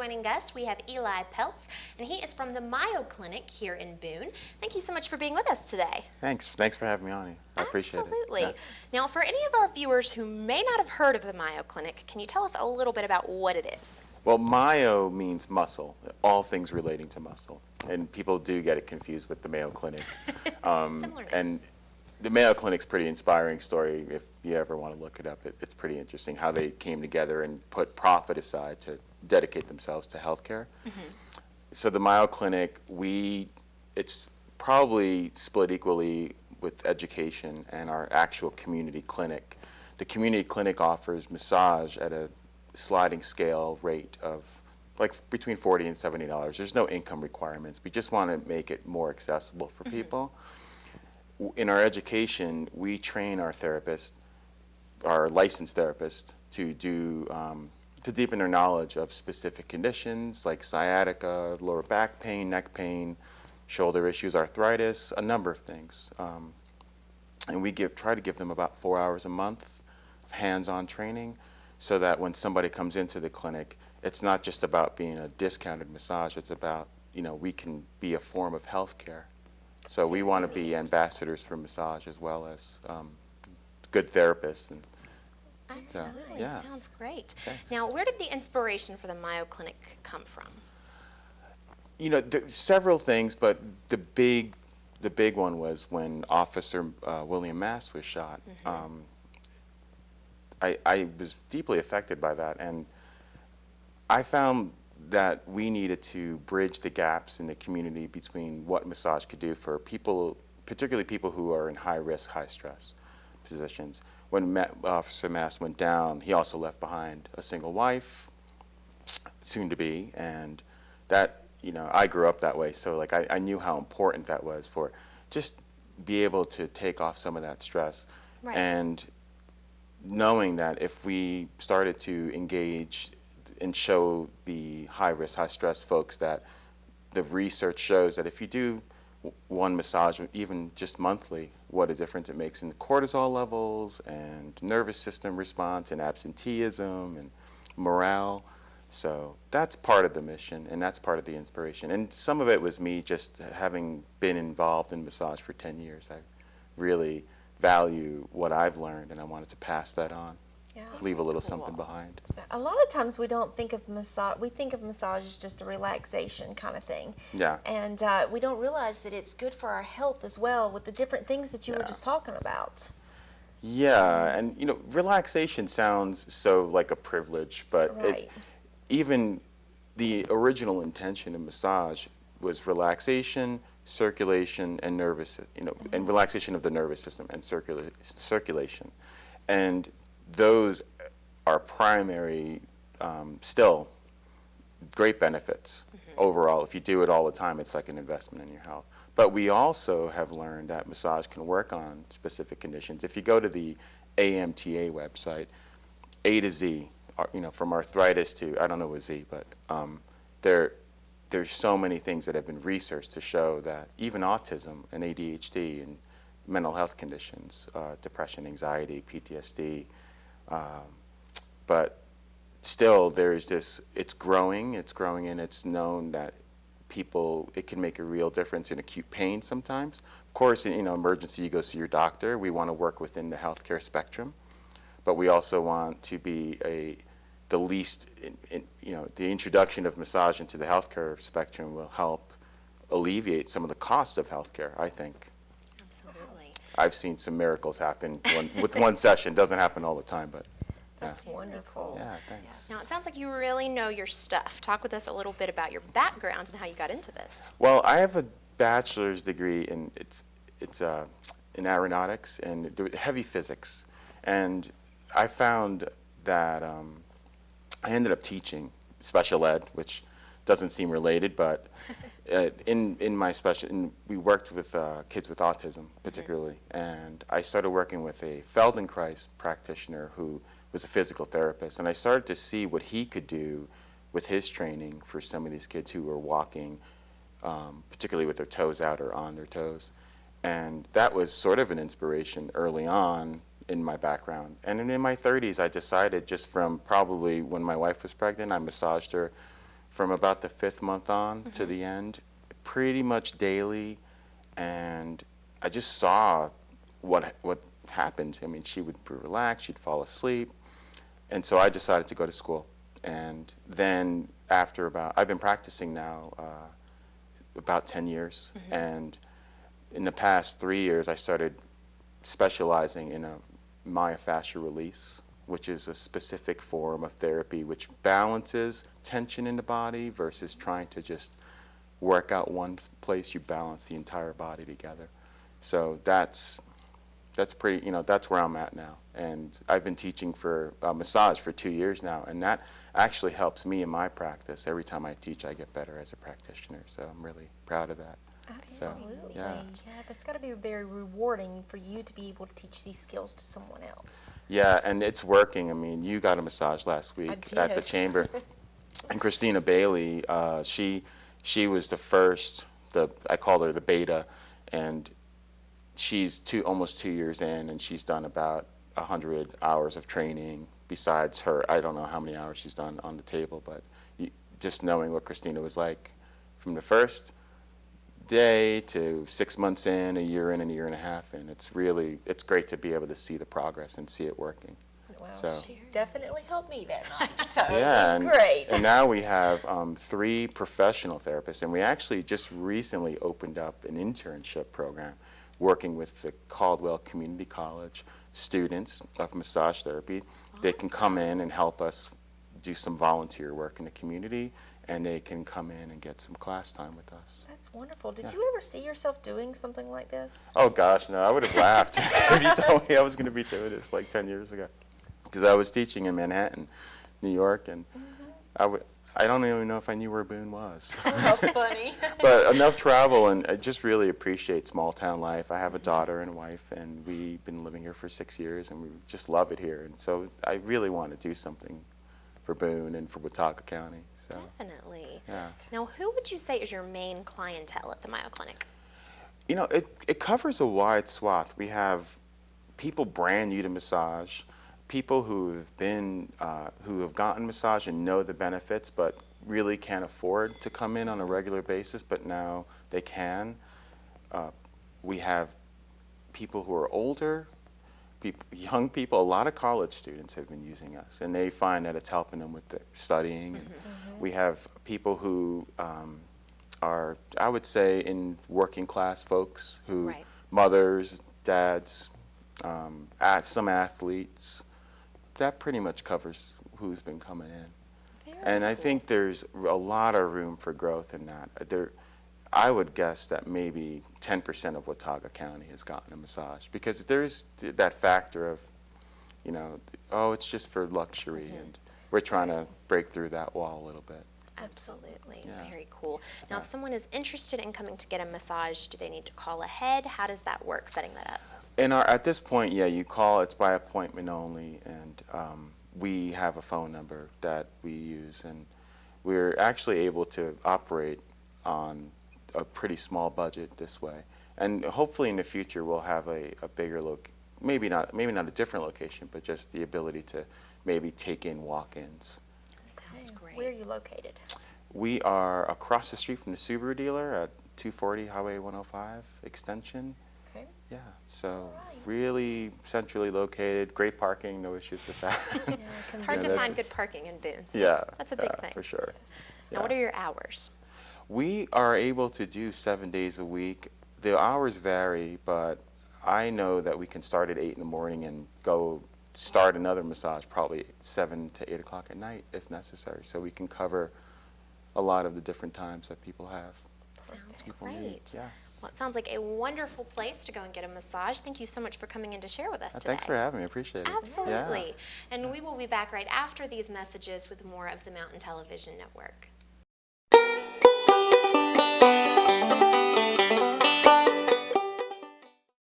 joining us, we have Eli Peltz, and he is from the Myo Clinic here in Boone. Thank you so much for being with us today. Thanks for having me on. I appreciate it. Absolutely. Yeah. Now, for any of our viewers who may not have heard of the Myo Clinic, can you tell us a little bit about what it is? Well, myo means muscle, all things relating to muscle. And people do get it confused with the Mayo Clinic. Similar. And the Mayo Clinic's a pretty inspiring story. If you ever want to look it up, it's pretty interesting how they came together and put profit aside to dedicate themselves to healthcare. So the Mayo Clinic, it's probably split equally with education and our actual community clinic. The community clinic offers massage at a sliding scale rate of like between $40 and $70. There's no income requirements. We just want to make it more accessible for people. In our education, we train our therapists, our licensed therapists, to do to deepen their knowledge of specific conditions like sciatica, lower back pain, neck pain, shoulder issues, arthritis, a number of things. And we try to give them about 4 hours a month of hands-on training, so that when somebody comes into the clinic, it's not just about being a discounted massage. It's about, we can be a form of healthcare. So we want to be ambassadors for massage as well as good therapists. And Absolutely. yeah. Sounds great. Thanks. Now, where did the inspiration for the Myo Clinic come from? There's several things, but the big one was when Officer William Mass was shot. I was deeply affected by that, and I found that we needed to bridge the gaps in the community between what massage could do for people, particularly people who are in high risk, high stress positions. When Officer Mass went down, he also left behind a single wife, soon to be, and that, I grew up that way, so like I knew how important that was for just be able to take off some of that stress. Right. And knowing that if we started to engage and show the high-risk, high-stress folks that the research shows that if you do one massage, even just monthly, what a difference it makes in the cortisol levels and nervous system response and absenteeism and morale. So that's part of the mission, and that's part of the inspiration. And some of it was me just having been involved in massage for 10 years. I really value what I've learned, and I wanted to pass that on. Yeah. Leave a little something behind. A lot of times we don't think of massage, we think of massage as just a relaxation kind of thing. Yeah. And we don't realize that it's good for our health as well with the different things that you were just talking about. Yeah, and relaxation sounds so like a privilege, but Right. even the original intention of massage was relaxation, circulation, and and relaxation of the nervous system and circulation. And those are primary, still great benefits overall. If you do it all the time, it's like an investment in your health. But we also have learned that massage can work on specific conditions. If you go to the AMTA website, A to Z, from arthritis to, I don't know what Z, but there's so many things that have been researched to show that even autism and ADHD and mental health conditions, depression, anxiety, PTSD, but still there's this, it's growing, and it's known that it can make a real difference in acute pain sometimes. Of course, in emergency, you go see your doctor. We want to work within the healthcare spectrum, but we also want to be the least, the introduction of massage into the healthcare spectrum will help alleviate some of the cost of healthcare, I think. Absolutely. I've seen some miracles happen with one session. Doesn't happen all the time, but That's wonderful. yeah, thanks. Now, it sounds like you really know your stuff. Talk with us a little bit about your background and how you got into this. Well, I have a bachelor's degree in in aeronautics and heavy physics, and I found that I ended up teaching special ed, which doesn't seem related, but in my we worked with kids with autism particularly, and I started working with a Feldenkrais practitioner who was a physical therapist, and I started to see what he could do with his training for some of these kids who were walking, particularly with their toes out or on their toes, and that was sort of an inspiration early on in my background. And in my 30s, I decided, just from probably when my wife was pregnant, I massaged her from about the 5th month on to the end, pretty much daily, and I just saw what happened. I mean, she would be relaxed, she'd fall asleep, and so I decided to go to school. And then after I've been practicing now about 10 years, and in the past 3 years I started specializing in a myofascial release, which is a specific form of therapy which balances tension in the body versus trying to just work out one place. You balance the entire body together. So that's pretty, that's where I'm at now. And I've been teaching for massage for 2 years now, and that actually helps me in my practice. Every time I teach, I get better as a practitioner, so I'm really proud of that. Absolutely. So, yeah. That's got to be very rewarding for you to be able to teach these skills to someone else. Yeah, and it's working. I mean, you got a massage last week at the chamber. And Christina Bailey, she was the first, I call her the beta, and she's almost 2 years in, and she's done about 100 hours of training besides her. I don't know how many hours she's done on the table, but just knowing what Christina was like from the first day to 6 months in, a year in, and a year and a half in, it's great to be able to see the progress and see it working. Well, So. she definitely helped me that night, so Yeah, it was great. And now we have 3 professional therapists, and we actually just recently opened up an internship program working with the Caldwell Community College students of massage therapy. They can come in and help us do some volunteer work in the community, and they can come in and get some class time with us. That's wonderful. Did you ever see yourself doing something like this? Oh gosh, no, I would have laughed if you told me I was going to be doing this like 10 years ago. Because I was teaching in Manhattan, New York, and I don't even know if I knew where Boone was. How funny. But enough travel, and I just really appreciate small town life. I have a daughter and a wife, and we've been living here for 6 years, and we just love it here. And so I really want to do something for Boone and for Watauga County. So, Definitely. yeah. Now, who would you say is your main clientele at the Myo Clinic? It covers a wide swath. We have people brand new to massage, people who have gotten massage and know the benefits, but really can't afford to come in on a regular basis, but now they can. We have people who are older, young people. A lot of college students have been using us, and they find that it's helping them with their studying. And we have people who are, I would say, in working class folks who, mothers, dads, some athletes. That pretty much covers who's been coming in. And I think there's a lot of room for growth in that. I would guess that maybe 10% of Watauga County has gotten a massage, because there's that factor of, it's just for luxury, and we're trying to break through that wall a little bit. Absolutely. Yeah. Very cool. Now, if someone is interested in coming to get a massage, do they need to call ahead? How does that work, setting that up? At this point, yeah, you call. It's by appointment only, and we have a phone number that we use, and we're actually able to operate on a pretty small budget this way. And hopefully in the future we'll have a bigger maybe not a different location, but just the ability to maybe take in walk-ins. Sounds great. Where are you located? We are across the street from the Subaru dealer at 240 Highway 105 Extension. Okay. Yeah, so really centrally located, great parking, no issues with that. Yeah, It's hard to find good parking in Boone, so Yeah, that's a big thing. for sure. Now, what are your hours? We are able to do 7 days a week. The hours vary, but I know that we can start at 8 in the morning and go start another massage probably 7 to 8 o'clock at night if necessary. So we can cover a lot of the different times that people have. Sounds People need. great. Yes. Well, it sounds like a wonderful place to go and get a massage. Thank you so much for coming in to share with us today. Thanks for having me. I appreciate it. Absolutely. Yeah. And we will be back right after these messages with more of the Mountain Television Network.